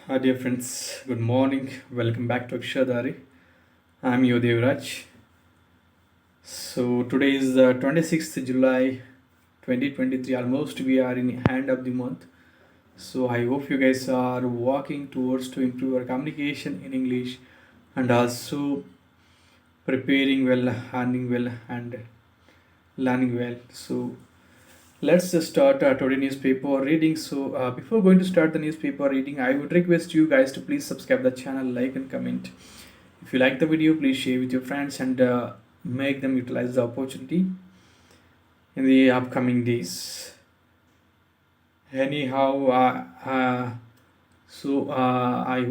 Hi, dear friends. Good morning. Welcome back to Akshadari. I'm Yodevraj. So today is the 26th July 2023. Almost we are in hand of the month. So I hope you guys are working towards to improve your communication in English and also preparing well, earning well, and learning well. So let's just start today newspaper reading. So before going to start the newspaper reading, I would request you guys to please subscribe the channel, like and comment. If you like the video, please share with your friends and make them utilize the opportunity in the upcoming days. Anyhow, I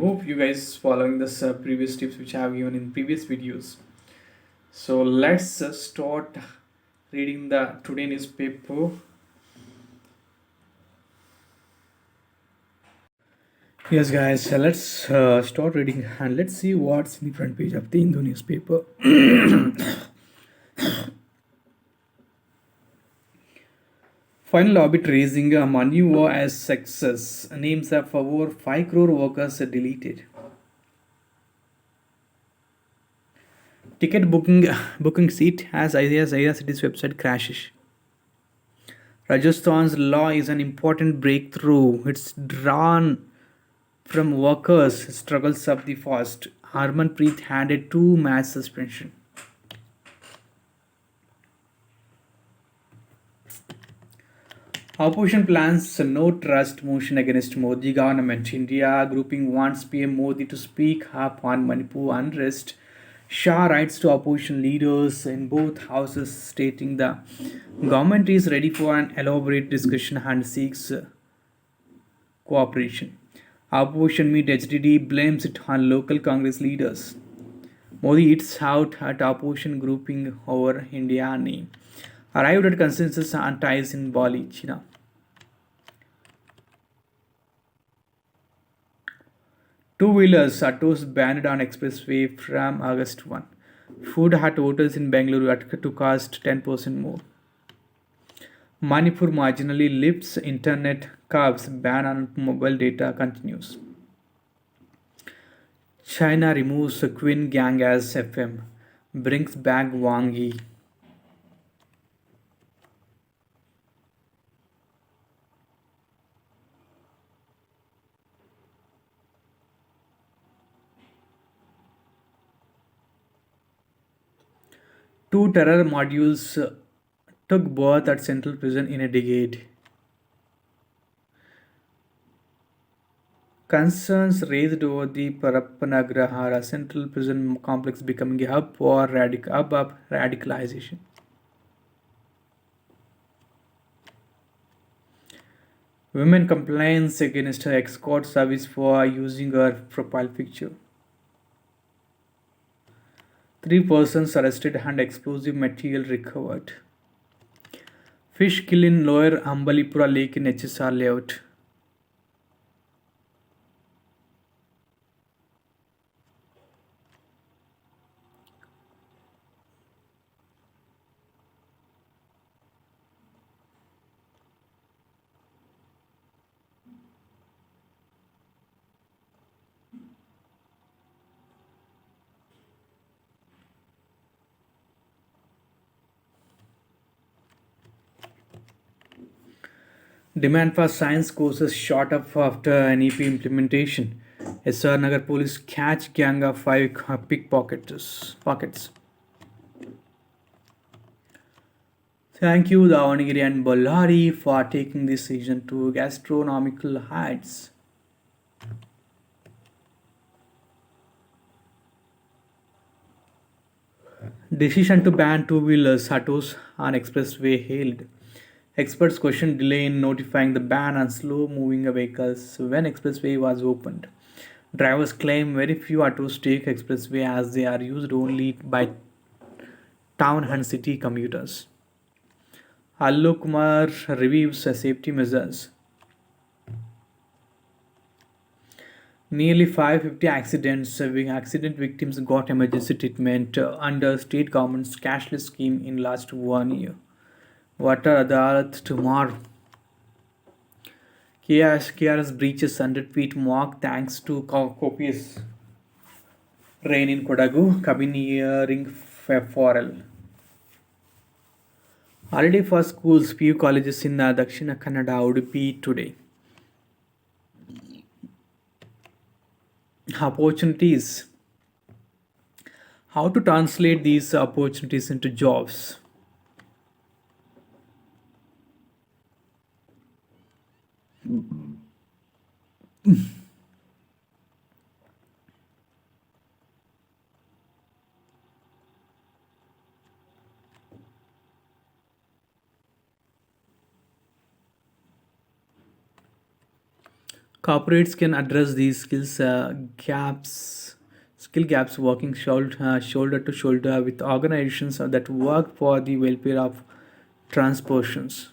hope you guys following this previous tips which I have given in previous videos. So let's start reading the today newspaper. Yes, guys, let's start reading and let's see what's in the front page of the Hindu newspaper. Final orbit raising a money war as success. Names of over 5 crore workers deleted. Ticket booking seat as IRCTC's website crashes. Rajasthan's law is an important breakthrough. It's drawn from workers' struggles of the past. Harmanpreet handed 2 match suspension. Opposition plans no trust motion against Modi government. India grouping wants PM Modi to speak up on Manipur unrest. Shah writes to opposition leaders in both houses stating the government is ready for an elaborate discussion and seeks cooperation. Opposition meet HDD blames it on local Congress leaders. Modi eats out at opposition grouping over India name. Arrived at consensus on ties in Bali, China. Two-wheelers autos banned on expressway from August 1. Food hut hotels in Bangalore to cost 10% more. Manipur marginally lifts internet curbs ban on mobile data continues. China removes Queen Gang as FM, brings back Wang Yi. Two terror modules took birth at Central Prison in a decade. Concerns raised over the Parapanagrahara Central Prison complex becoming a hub for of radicalization. Women complains against her escort service for using her profile picture. 3 persons arrested and explosive material recovered. Fish kill in lower Ambalipura lake in HSR layout. Demand for science courses shot up after NEP implementation. SR Nagar police catch gang of 5 pickpockets. Pockets. Thank you, Davanagiri and Ballari, for taking this season to gastronomical heights. Decision to ban two-wheelers autos on expressway hailed. Experts questioned delay in notifying the ban on slow-moving vehicles when expressway was opened. Drivers claim very few autos take expressway as they are used only by town and city commuters. Alok Kumar reviews safety measures. Nearly 550 accident victims got emergency treatment under state government's cashless scheme in last 1 year. Water Adalat tomorrow. KRS breaches 100 feet mark thanks to copious rain in Kodagu, cabin nearing Forel. Holiday for schools, few colleges in Dakshina Kannada, Udupi today. Opportunities. How to translate these opportunities into jobs? Corporates can address these skill gaps, working shoulder to shoulder with organizations that work for the welfare of trans persons.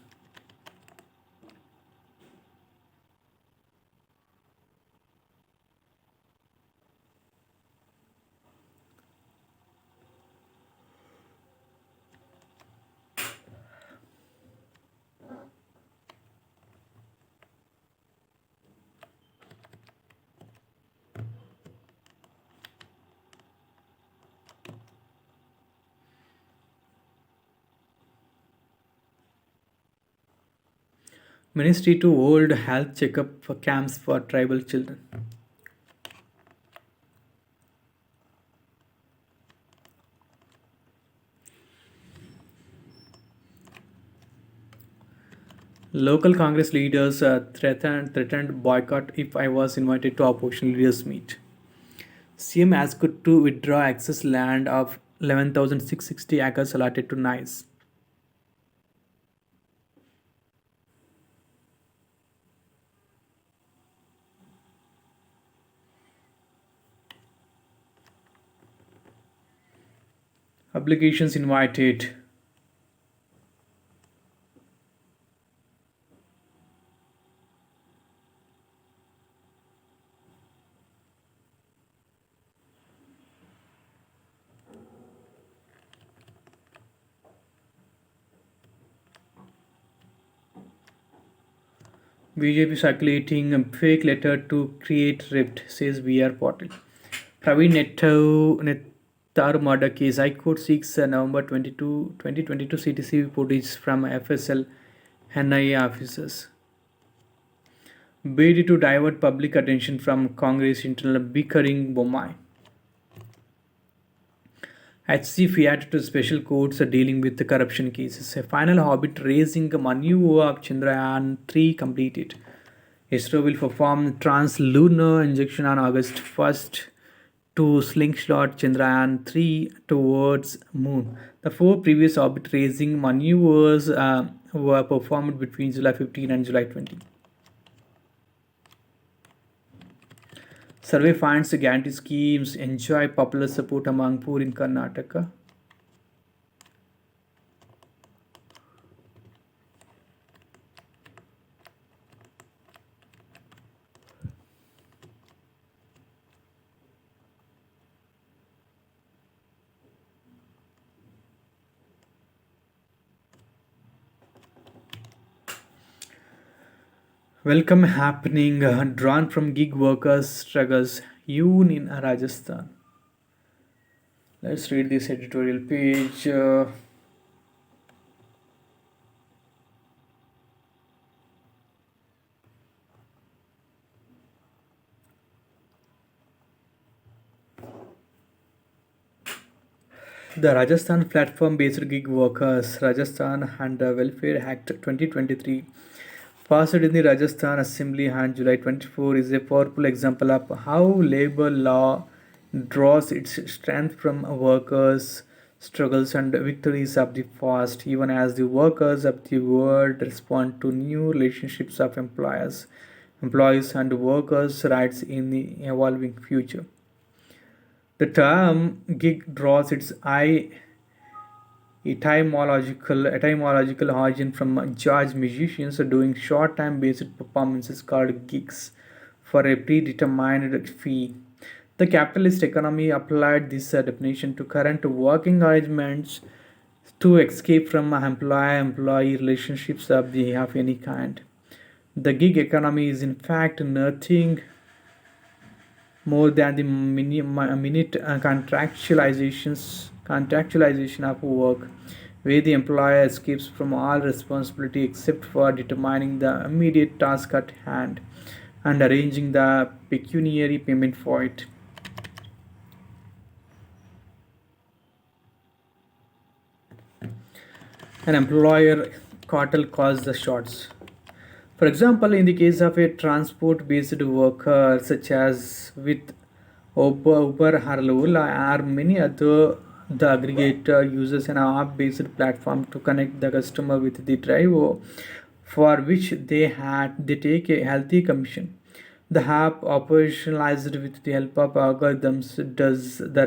Ministry to hold health checkup for camps for tribal children. Local Congress leaders threatened boycott if I was invited to opposition leaders meet. CM asked to withdraw excess land of 11,660 acres allotted to NICE. Applications invited. BJP circulating a fake letter to create rift, says BR Patil. Praveen Nettar murder case. High Court seeks November 22, 2022 CTC footage from FSL NIA officers. Bid to divert public attention from Congress internal bickering Bommai. HC fiat to special courts dealing with the corruption cases. A final orbit raising maneuver of Chandrayaan 3 completed. ISRO will perform trans-lunar injection on August 1st to slingshot Chandrayaan 3 towards Moon. The four previous orbit raising maneuvers were performed between July 15 and July 20. Survey finds the guarantee schemes enjoy popular support among poor in Karnataka. Welcome happening drawn from gig workers struggles Yoon in Rajasthan. Let's read this editorial page. The Rajasthan Platform Based Gig Workers Rajasthan and Welfare Act 2023 passed in the Rajasthan Assembly on July 24 is a powerful example of how labor law draws its strength from workers' struggles and victories of the past, even as the workers of the world respond to new relationships of employees and workers' rights in the evolving future. The term gig draws its etymological origin from jazz musicians doing short-time based performances called gigs for a predetermined fee. The capitalist economy applied this definition to current working arrangements to escape from employer-employee relationships of any kind. The gig economy is in fact nothing more than the minute contractualization of work, where the employer escapes from all responsibility except for determining the immediate task at hand and arranging the pecuniary payment for it. An employer cartel calls the shots. For example, in the case of a transport based worker, such as with Uber or Ola, or many other, the aggregator uses an app based platform to connect the customer with the driver, for which they take a healthy commission. The app, operationalized with the help of algorithms, does the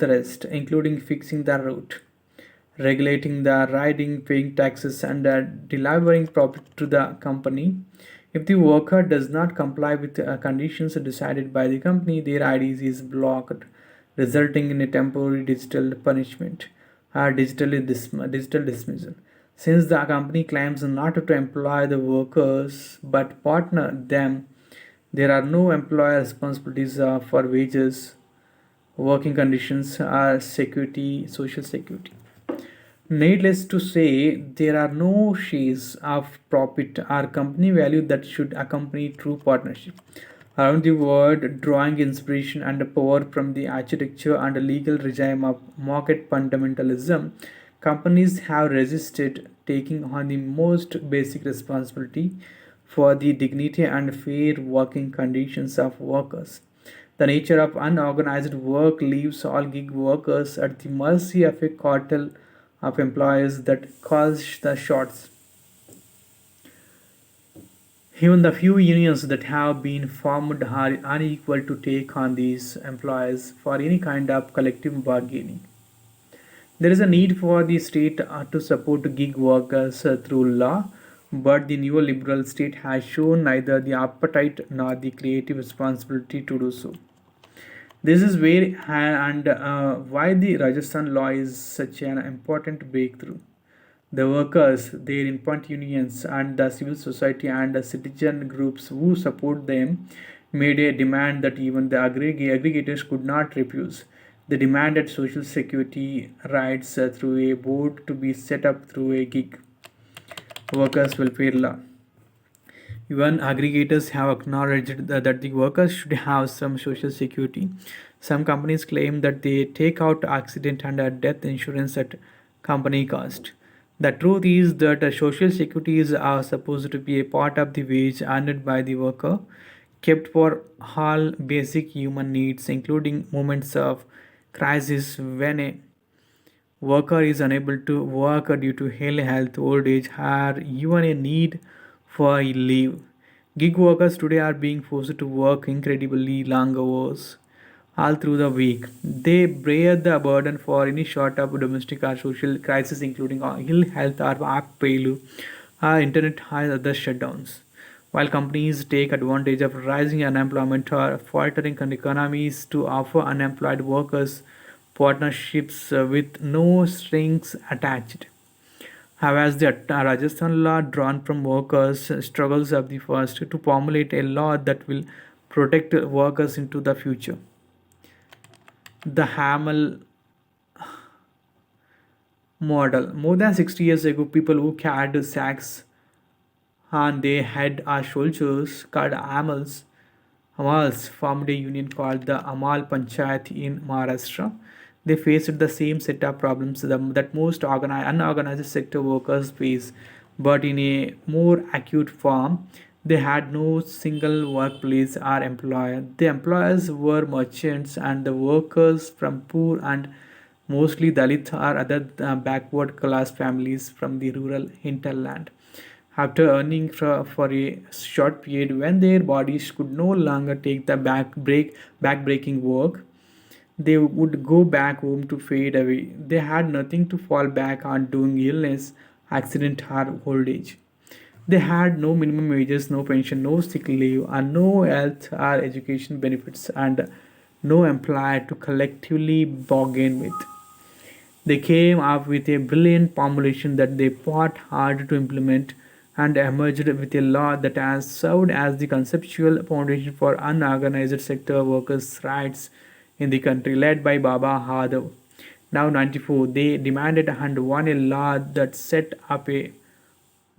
rest, including fixing the route, regulating the riding, paying taxes, and delivering profit to the company. If the worker does not comply with conditions decided by the company, their IDs is blocked, resulting in a temporary digital punishment or digital dismissal. Since the company claims not to employ the workers but partner them, there are no employer responsibilities for wages, working conditions, or social security. Needless to say, there are no shares of profit or company value that should accompany true partnership. Around the world, drawing inspiration and power from the architecture and legal regime of market fundamentalism, companies have resisted taking on the most basic responsibility for the dignity and fair working conditions of workers. The nature of unorganized work leaves all gig workers at the mercy of a cartel of employers that calls the shots. Even the few unions that have been formed are unequal to take on these employers for any kind of collective bargaining. There is a need for the state to support gig workers through law, but the neoliberal state has shown neither the appetite nor the creative responsibility to do so. This is where and why the Rajasthan law is such an important breakthrough. The workers, their important unions, and the civil society and the citizen groups who support them made a demand that even the aggregators could not refuse. They demanded social security rights through a board to be set up through a gig workers' welfare law. Even aggregators have acknowledged that the workers should have some social security. Some companies claim that they take out accident and death insurance at company cost. The truth is that social securities are supposed to be a part of the wage earned by the worker, kept for all basic human needs, including moments of crisis when a worker is unable to work due to ill health, old age, or even a need for leave. Gig workers today are being forced to work incredibly long hours all through the week. They bear the burden for any sort of domestic or social crisis, including ill health or app failure, or internet or other shutdowns. While companies take advantage of rising unemployment or faltering economies to offer unemployed workers partnerships with no strings attached. However, the Rajasthan law, drawn from workers' struggles of the first, to formulate a law that will protect workers into the future. The Hamel model. More than 60 years ago, people who carried sacks on their head or shoulders, called Amals, formed a union called the Amal Panchayat in Maharashtra. They faced the same set of problems that most unorganized sector workers face, but in a more acute form. They had no single workplace or employer. The employers were merchants, and the workers from poor and mostly Dalit or other backward class families from the rural hinterland. After earning for a short period when their bodies could no longer take the back-breaking work, they would go back home to fade away. They had nothing to fall back on during illness, accident, or old age. They had no minimum wages, no pension, no sick leave, and no health or education benefits, and no employer to collectively bargain with. They came up with a brilliant formulation that they fought hard to implement, and emerged with a law that has served as the conceptual foundation for unorganized sector workers' rights in the country, led by Baba Hadav. Now 94, they demanded and won a law that set up a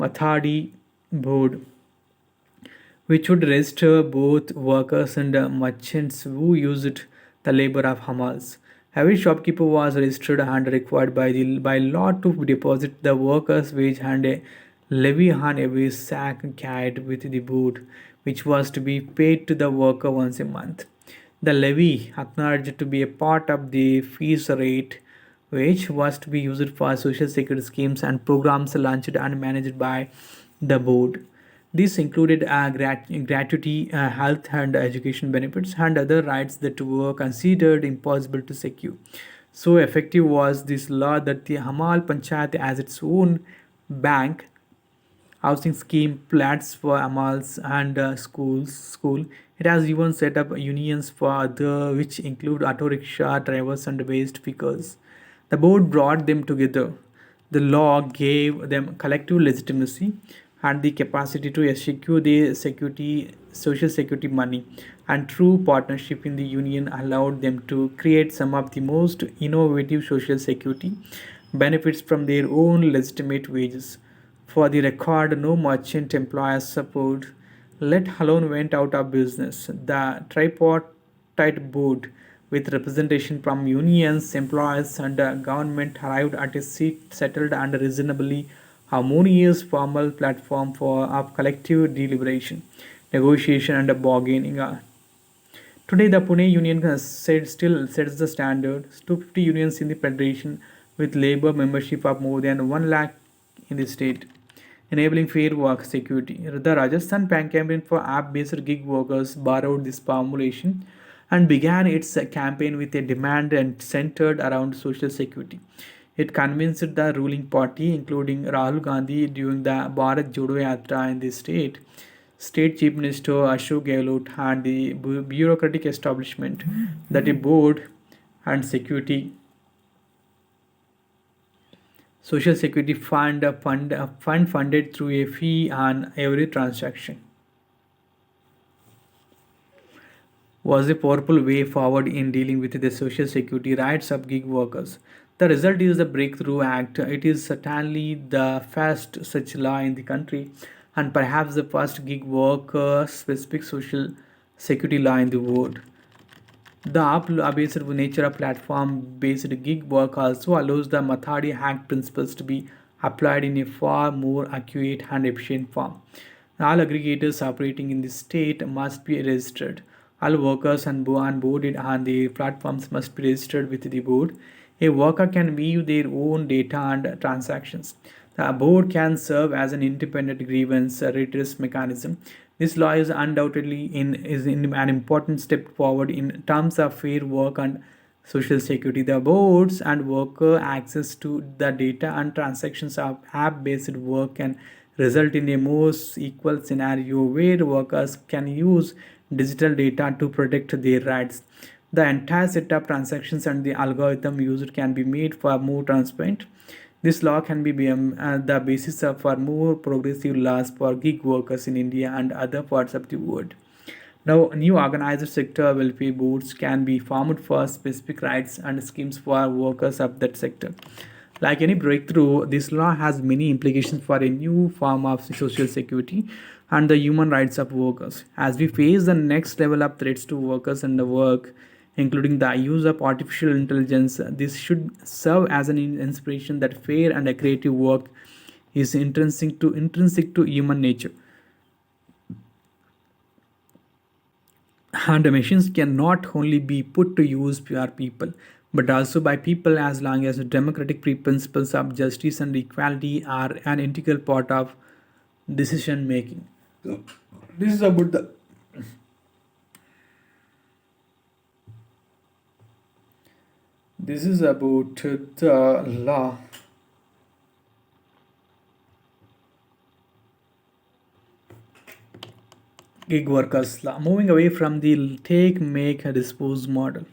Mathadi board which would register both workers and merchants who used the labor of Hamas. Every shopkeeper was registered and required by law to deposit the workers' wage and a levy on every sack carried with the board, which was to be paid to the worker once a month. The levy, acknowledged to be a part of the fees rate, which was to be used for social security schemes and programs launched and managed by the board. These included gratuity, health and education benefits, and other rights that were considered impossible to secure. So effective was this law that the Hamal Panchayat, as its own bank, housing scheme, flats for amals and school. It has even set up unions for other, which include auto rickshaw drivers and waste pickers. The board brought them together. The law gave them collective legitimacy and the capacity to secure the social security money. And true partnership in the union allowed them to create some of the most innovative social security benefits from their own legitimate wages. For the record, no merchant employer support, let alone went out of business. The tripartite board, with representation from unions, employers, and government, arrived at a seat settled and reasonably harmonious formal platform for of collective deliberation, negotiation, and bargaining. Today, the Pune Union has still sets the standard. 250 unions in the federation, with labor membership of more than 1 lakh in the state, enabling fair work security. The Rajasthan Bank campaign for app-based gig workers borrowed this formulation and began its campaign with a demand and centered around social security. It convinced the ruling party, including Rahul Gandhi, during the Bharat Jodo Yatra in the State Chief Minister Ashok Gehlot, and the bureaucratic establishment that a board and security social security fund funded through a fee on every transaction was a powerful way forward in dealing with the social security rights of gig workers. The result is the Breakthrough Act. It is certainly the first such law in the country and perhaps the first gig worker specific social security law in the world. The app-based nature of platform-based gig work also allows the Mathadi Act principles to be applied in a far more accurate and efficient form. All aggregators operating in the state must be registered. All workers onboarded on the platforms must be registered with the board. A worker can view their own data and transactions. The board can serve as an independent grievance redress mechanism. This law is undoubtedly in an important step forward in terms of fair work and social security. The boards and worker access to the data and transactions of app-based work can result in a more equal scenario where workers can use digital data to protect their rights. The entire set of transactions and the algorithm used can be made far more transparent. This law can be the basis for more progressive laws for gig workers in India and other parts of the world. Now, new organized sector welfare boards can be formed for specific rights and schemes for workers of that sector. Like any breakthrough, this law has many implications for a new form of social security and the human rights of workers. As we face the next level of threats to workers and the work, including the use of artificial intelligence, this should serve as an inspiration that fair and a creative work is intrinsic to human nature. And the machines can not only be put to use by people, but also by people as long as the democratic principles of justice and equality are an integral part of decision making. So, this is about the this is about the law. Gig workers law. Moving away from the take, make, dispose model.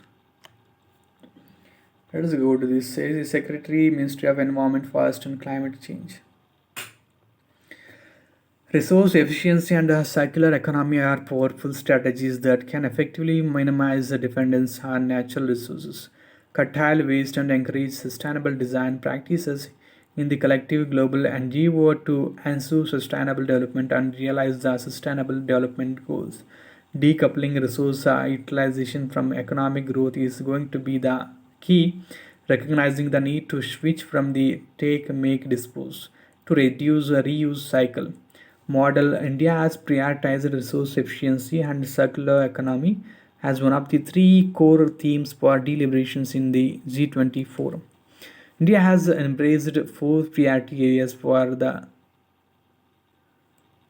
Let us go to this. Says the Secretary, Ministry of Environment, Forest and Climate Change. Resource efficiency and a circular economy are powerful strategies that can effectively minimize the dependence on natural resources, curtail waste, and encourage sustainable design practices in the collective global endeavor to ensure sustainable development and realize the sustainable development goals. Decoupling resource utilization from economic growth is going to be the key, recognizing the need to switch from the take, make, dispose to reduce, reuse cycle model. India has prioritized resource efficiency and circular economy as one of the three core themes for deliberations in the G20 forum. India has embraced four priority areas for the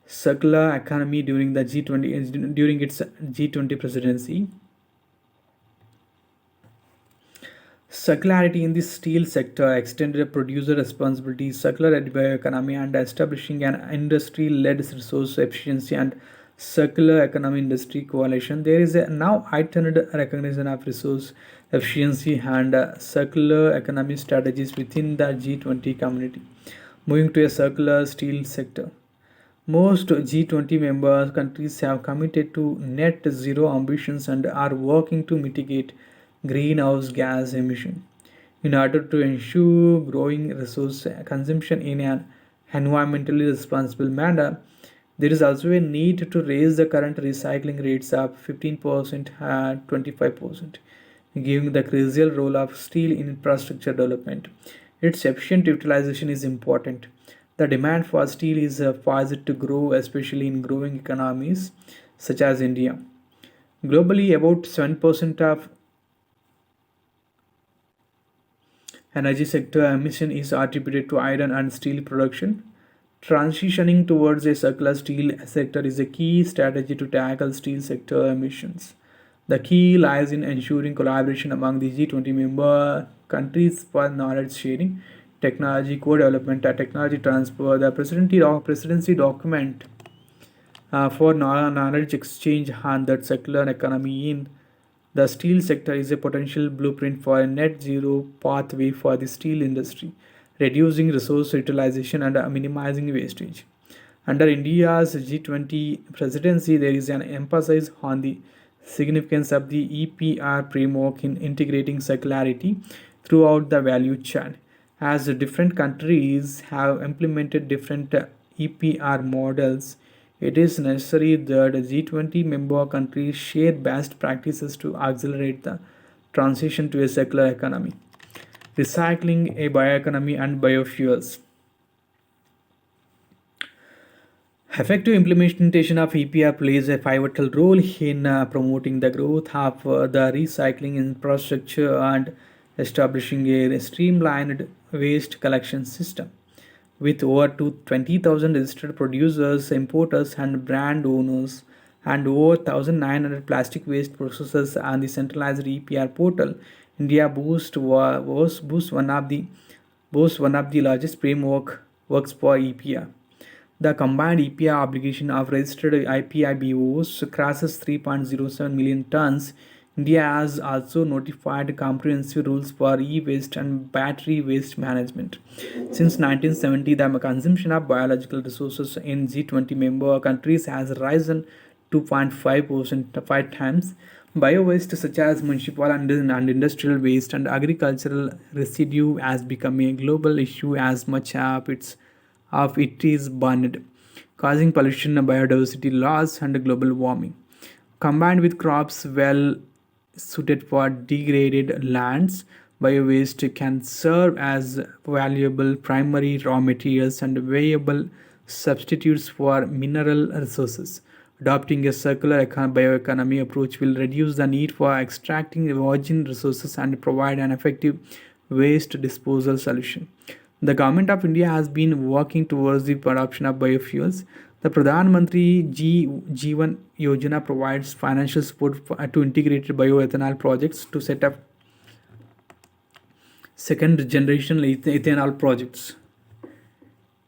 circular economy during the G20 during its G20 presidency. Circularity in the steel sector, extended producer responsibility, circular bioeconomy, and establishing an industry-led resource efficiency and circular economy industry coalition. There is a now heightened recognition of resource efficiency and circular economy strategies within the G20 community. Moving to a circular steel sector. Most G20 member countries have committed to net zero ambitions and are working to mitigate greenhouse gas emission. In order to ensure growing resource consumption in an environmentally responsible manner, there is also a need to raise the current recycling rates of 15% and 25%, giving the crucial role of steel in infrastructure development. Its efficient utilization is important. The demand for steel is poised to grow, especially in growing economies such as India. Globally, about 7% of energy sector emission is attributed to iron and steel production. Transitioning towards a circular steel sector is a key strategy to tackle steel sector emissions. The key lies in ensuring collaboration among the G20 member countries for knowledge sharing, technology co-development, and technology transfer. The presidency document for knowledge exchange and that circular economy in the steel sector is a potential blueprint for a net zero pathway for the steel industry, reducing resource utilization and minimizing wastage. Under India's G20 presidency, there is an emphasis on the significance of the EPR framework in integrating circularity throughout the value chain. As different countries have implemented different EPR models, it is necessary that G20 member countries share best practices to accelerate the transition to a circular economy. Recycling, a bioeconomy, and biofuels. Effective implementation of EPR plays a pivotal role in promoting the growth of the recycling infrastructure and establishing a streamlined waste collection system. With over 20,000 registered producers, importers, and brand owners, and over 1,900 plastic waste processors on the centralized EPR portal, India boasts one of the largest framework works for EPR. The combined EPR obligation of registered IPIBOs crosses 3.07 million tons. India has also notified comprehensive rules for e-waste and battery waste management. Since 1970, the consumption of biological resources in G20 member countries has risen 2.5% 5 times. Bio-waste such as municipal and industrial waste and agricultural residue has become a global issue as much of it is burned, causing pollution, biodiversity loss, and global warming. Combined with crops well suited for degraded lands, bio-waste can serve as valuable primary raw materials and viable substitutes for mineral resources. Adopting a circular bioeconomy approach will reduce the need for extracting virgin resources and provide an effective waste disposal solution. The government of India has been working towards the adoption of biofuels. The Pradhan Mantri Jeevan Yojana provides financial support to integrated bioethanol projects to set up second generation ethanol projects.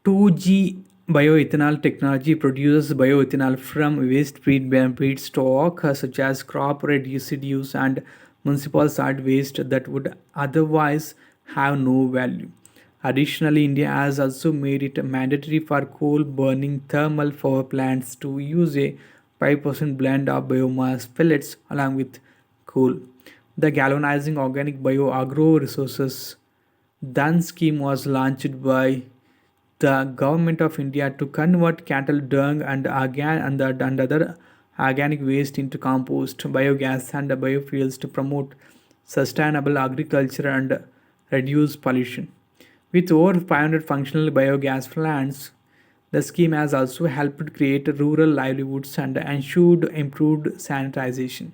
2G bioethanol technology produces bioethanol from waste feedstock such as crop residues and municipal solid waste that would otherwise have no value. Additionally, India has also made it mandatory for coal burning thermal power plants to use a 5% blend of biomass pellets along with coal. The galvanizing organic bioagro resources DAN scheme was launched by the government of India to convert cattle dung and other organic waste into compost, biogas, and biofuels to promote sustainable agriculture and reduce pollution. With over 500 functional biogas plants, the scheme has also helped create rural livelihoods and ensured improved sanitation.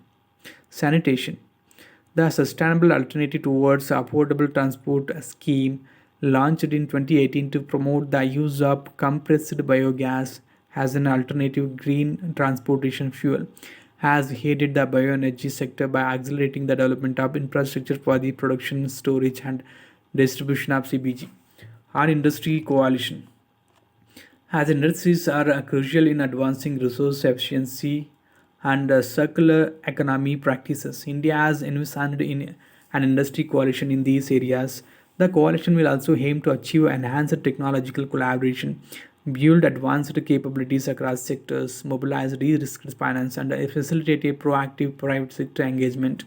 The Sustainable Alternative Towards Affordable Transport scheme, launched in 2018 to promote the use of compressed biogas as an alternative green transportation fuel, has aided the bioenergy sector by accelerating the development of infrastructure for the production, storage, and distribution of CBG. Our industry coalition, as industries are crucial in advancing resource efficiency and circular economy practices. India has invested in an industry coalition in these areas. The coalition will also aim to achieve enhanced technological collaboration, build advanced capabilities across sectors, mobilize de-risked finance, and facilitate a proactive private sector engagement.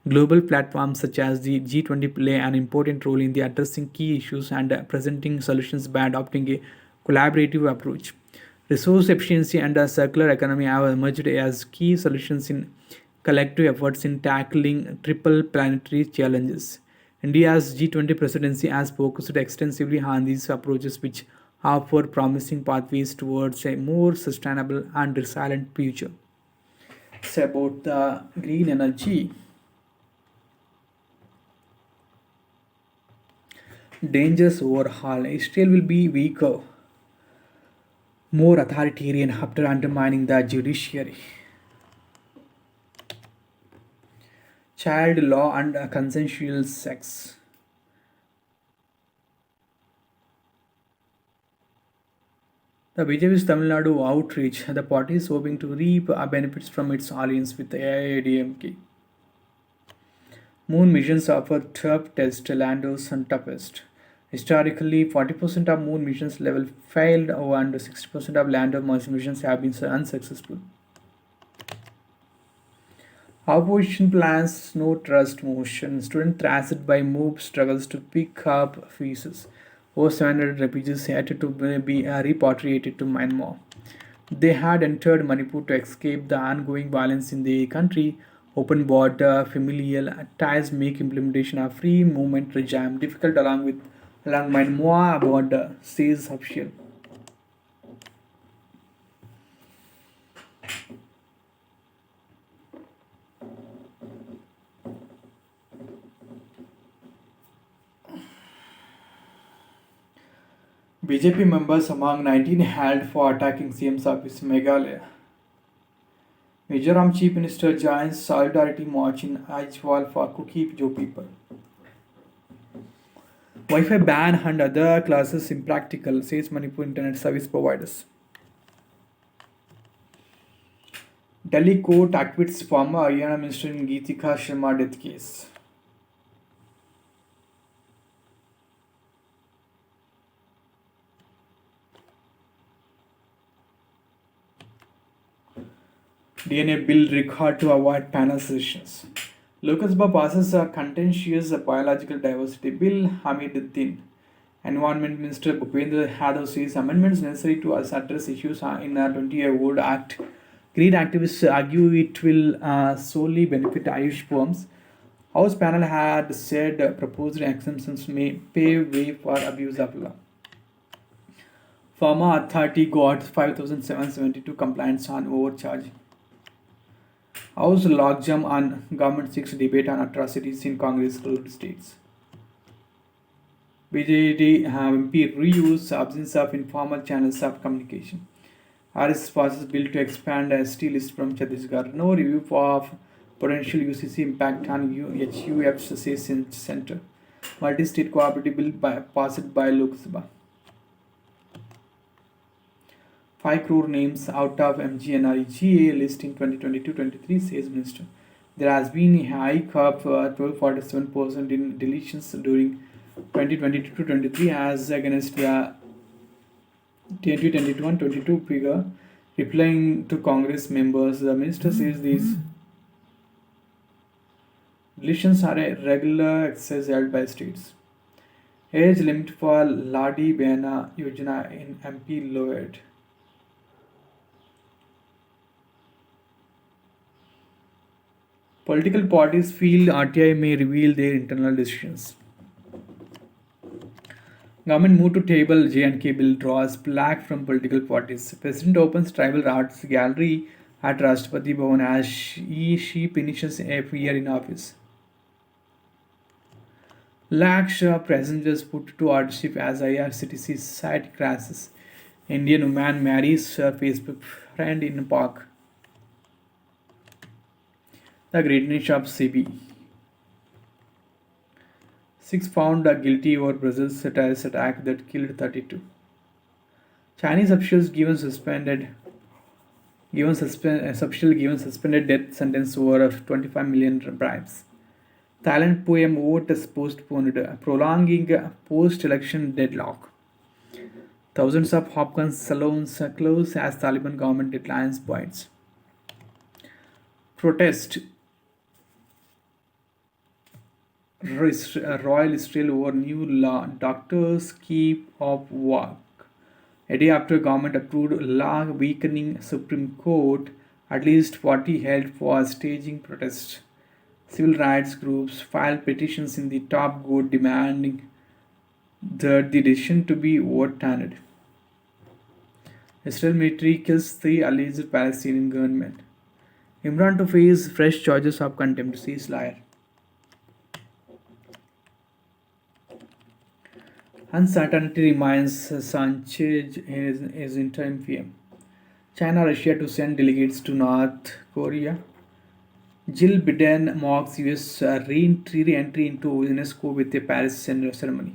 Global platforms such as the G20 play an important role in the addressing key issues and presenting solutions by adopting a collaborative approach. Resource efficiency and a circular economy have emerged as key solutions in collective efforts in tackling triple planetary challenges. India's G20 presidency has focused extensively on these approaches, which offer promising pathways towards a more sustainable and resilient future. It's about the green energy. Dangers overhaul. Israel will be weaker, more authoritarian after undermining the judiciary. Child law and consensual sex. The BJP's Tamil Nadu outreach, the party is hoping to reap benefits from its alliance with the AIADMK. Moon missions offer tough test, landers and toughest. Historically, 40% of moon missions level failed and 60% of lander missions have been unsuccessful. Opposition plans no trust motion. Student thrashed by MOVE struggles to pick up fees. Over 700 refugees had to be repatriated to Myanmar. They had entered Manipur to escape the ongoing violence in the country. Open border, familial ties make implementation of free movement regime difficult along Myanmar border, says official. BJP members among 19 held for attacking CM's office, Meghalaya. Mizoram Chief Minister joins Solidarity March in Aichwal for Kuki Jo people. Wi-Fi ban and other classes impractical, says Manipur Internet Service Providers. Delhi court acquits former Haryana Minister in Geetika Sharma death case. DNA bill required to avoid panel sessions. Lok Sabha passes a contentious biological diversity bill. Hamiduddin, Environment Minister Bhupendra Yadav says amendments necessary to address issues in a 20-year-old act. Green activists argue it will solely benefit Ayush firms. House panel had said proposed exemptions may pave way for abuse of law. Pharma authority got 5,772 complaints on overcharge. House logjam on Government 6 debate on atrocities in Congress-ruled states. BJD MP reuse absence of informal channels of communication. RS passes bill to expand ST list from Chhattisgarh. No review of potential UCC impact on HUF's says center. Multi-state cooperative bill passed by Lok Sabha. 5 crore names out of MGNREGA list in 2022-23, says Minister. There has been a hike of 12.47% in deletions during 2022 to 23 as against the 2021-22 figure. Replying to Congress members, the minister says these deletions are a regular exercise held by states. Age limit for Ladi Behna Yojana in MP lowered. Political parties feel RTI may reveal their internal decisions. Government moved to table J&K bill draws flag from political parties. President opens tribal arts gallery at Rashtrapati Bhavan as she finishes a year in office. Lakhs of passengers put to hardship as IRCTC site crashes. Indian woman marries her Facebook friend in park. The greatness of CB. Six found guilty over Brazil's terrorist attack that killed 32. Chinese officials given suspended death sentence over 25 million bribes. Thailand poem vote is postponed, prolonging post-election deadlock. Thousands of Hopkins salons close as Taliban government declines points. Protest Royal Israel over new law. Doctors keep off work. A day after government approved law weakening Supreme Court, at least 40 held for staging protests. Civil rights groups filed petitions in the top court demanding that the decision to be overturned. Israel military kills three alleged Palestinian gunmen. Imran to face fresh charges of contempt, says liar. Uncertainty remains Sanchez is interim PM. China, Russia to send delegates to North Korea. Jill Biden mocks US re-entry into UNESCO with a Paris ceremony.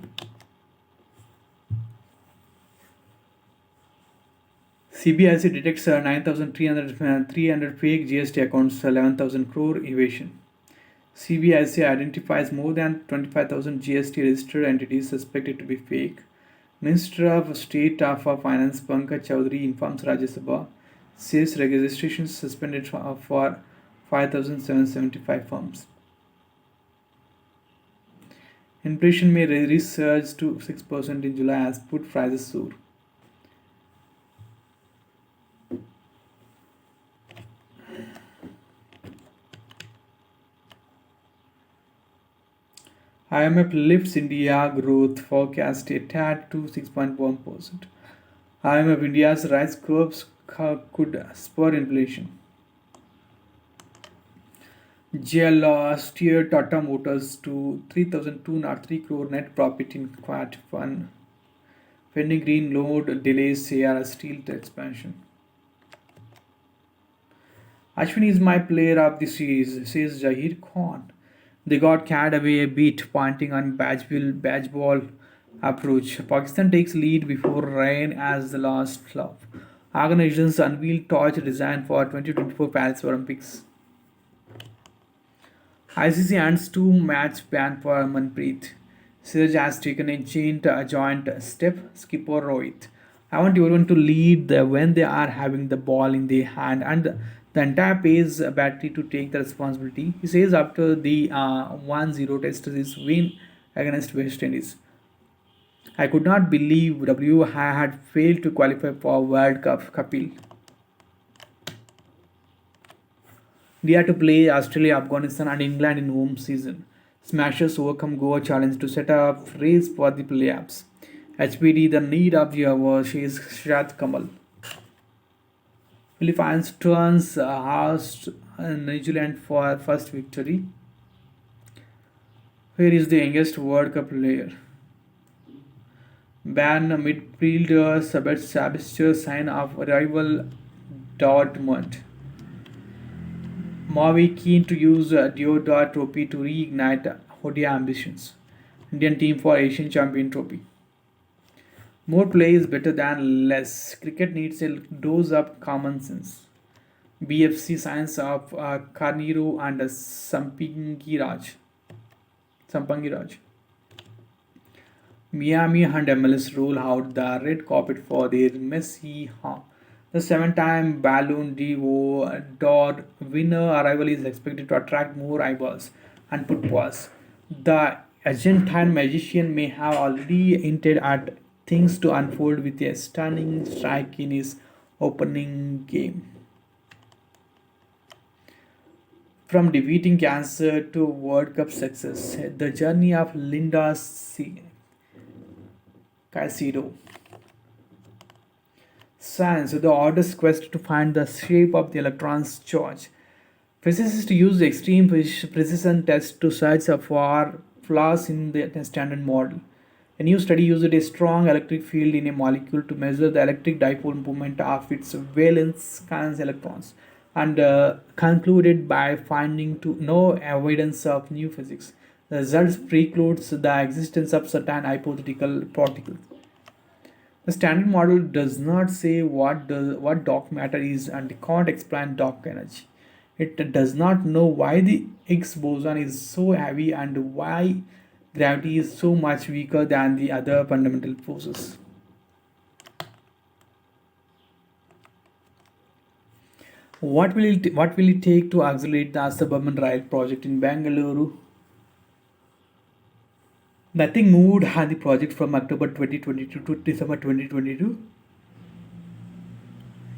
CBIC detects 9,300 fake GST accounts, 11,000 crore evasion. CBIC identifies more than 25,000 GST registered entities suspected to be fake. Minister of State of Finance Pankaj Chaudhary informs Rajya Sabha, says registrations suspended for 5,775 firms. Inflation may resurge to 6% in July as food prices soar. IMF lifts India growth forecast a tad to 6.1%. IMF India's rise curves could spur inflation. GL steered Tata Motors to 3,203 crore net profit in Q1. Pending green load delays AR steel expansion. Ashwin is my player of the series, says Zahir Khan. They got carried away a bit, pointing on badge ball approach. Pakistan takes lead before rain as the last flop. Organizations unveil torch design for 2024 Paris Olympics. ICC ends two-match ban for Manpreet. Siraj has taken a joint step. Skipper Rohit. I want everyone to lead when they are having the ball in their hand and the entire pace battery to take the responsibility. He says after the 1-0 test his win against West Indies. I could not believe W had failed to qualify for World Cup. Kapil. India to play Australia, Afghanistan, and England in home season. Smashers overcome Goa challenge to set up race for the playoffs. HPD, the need of the hour, says Shrat Kamal. Philippines turns host New Zealand for first victory. Here is the youngest World Cup player. Ban midfielder Sabitzer sign of rival Dortmund. Mavi keen to use Deodar Trophy to reignite Hodia ambitions. Indian team for Asian Champion Trophy. More play is better than less. Cricket needs a dose of common sense. BFC signs of Carnero and Sampangiraj. Miami and MLS roll out the red carpet for their messy home. The seven-time Balloon d'Or winner arrival is expected to attract more eyeballs and put pause. The Argentine magician may have already hinted at things to unfold with a stunning strike in his opening game. From defeating cancer to World Cup success, the journey of Linda Caicedo. Science, the artist's quest to find the shape of the electron's charge. Physicists use extreme precision tests to search for flaws in the standard model. A new study used a strong electric field in a molecule to measure the electric dipole moment of its valence electrons and concluded by finding no evidence of new physics. The results precludes the existence of certain hypothetical particles. The standard model does not say what dark matter is and can't explain dark energy. It does not know why the Higgs boson is so heavy and why gravity is so much weaker than the other fundamental forces. What will it take to accelerate the suburban rail project in Bangalore? Nothing moved on the project from October 2022 to December 2022.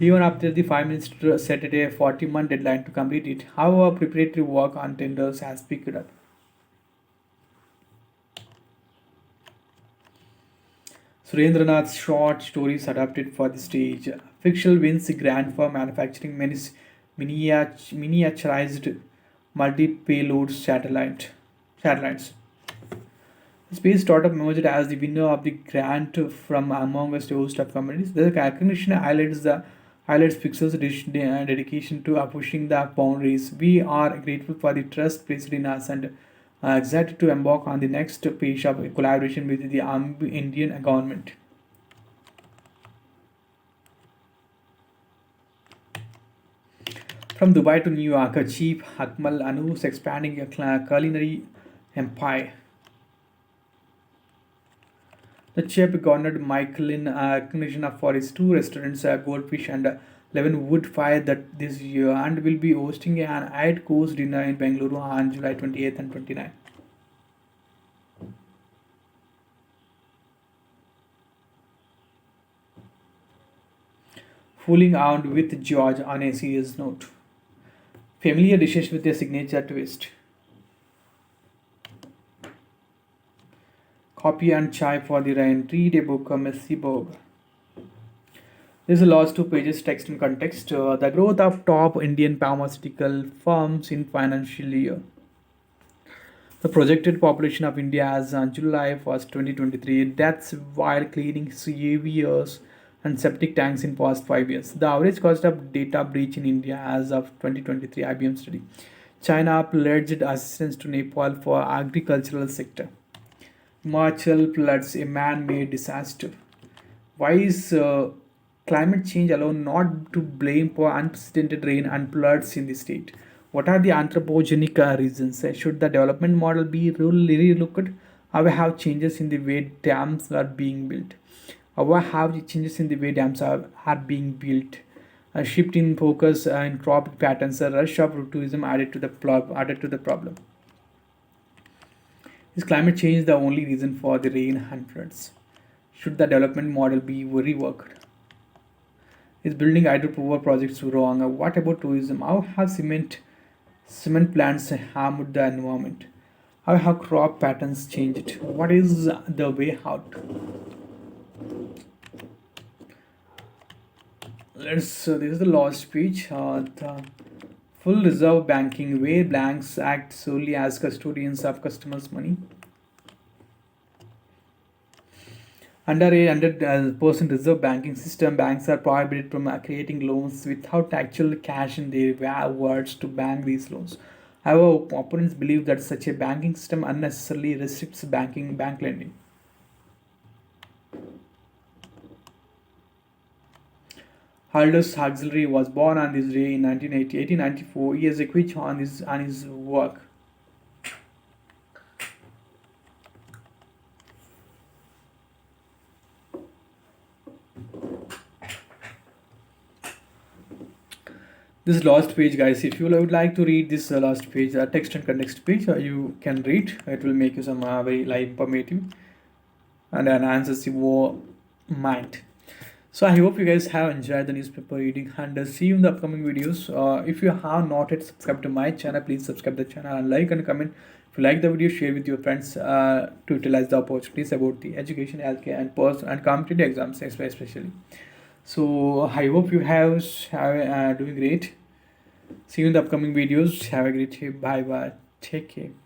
Even after the 5 Minister set a 40-month deadline to complete it, however, preparatory work on tenders has picked up. Surendranath's short stories adapted for the stage. Fictional wins the grant for manufacturing miniaturized multi-payload satellites. The space startup emerged as the winner of the grant from among a host of companies. The recognition highlights Pixar's dedication to pushing the boundaries. We are grateful for the trust placed in us and excited to embark on the next phase of collaboration with the Indian government. From Dubai to New York, Chief Akmal Anu's expanding a culinary empire. The chef garnered Michelin recognition for his two restaurants, Goldfish and 11 Wood Fire, that this year, and will be hosting an 8 course dinner in Bengaluru on July 28th and 29th. Fooling around with George on a serious note. Familiar dishes with a signature twist. Copy and chai for the rain. Read a book, a messy book. This is the last 2 pages text and context. The growth of top Indian pharmaceutical firms in financial year. The projected population of India as on July 1st, 2023, deaths while cleaning CAVers and septic tanks in past 5 years. The average cost of data breach in India as of 2023 IBM study. China pledged assistance to Nepal for agricultural sector. Himachal floods, a man-made disaster. Why is climate change alone not to blame for unprecedented rain and floods in the state? What are the anthropogenic reasons? Should the development model be really looked? How have changes in the way dams are being built? How have the changes in the way dams are being built? A shift in focus in crop patterns, a rush of tourism added to the problem. Is climate change the only reason for the rain and floods? Should the development model be reworked? Is building hydropower projects wrong? What about tourism? How have cement plants harmed the environment? How have crop patterns changed? What is the way out? This is the last speech. The full reserve banking, where banks act solely as custodians of customers' money. Under a 100% reserve banking system, banks are prohibited from creating loans without actual cash in their words to bank these loans. However, opponents believe that such a banking system unnecessarily restricts bank lending. Aldous Huxley was born on this day in 1894. He has a quiz on his work. this last page, guys. If you would like to read this last page, text and context page, you can read. It will make you some very informative and enhances your mind. So I hope you guys have enjoyed the newspaper reading, and see you in the upcoming videos. If you have not yet subscribed to my channel, please subscribe the channel and like and comment. If you like the video, share with your friends to utilize the opportunities about the education, healthcare, and post and competitive exams especially. So I hope you have doing great. See you in the upcoming videos. Have a great day. Bye bye. Take care.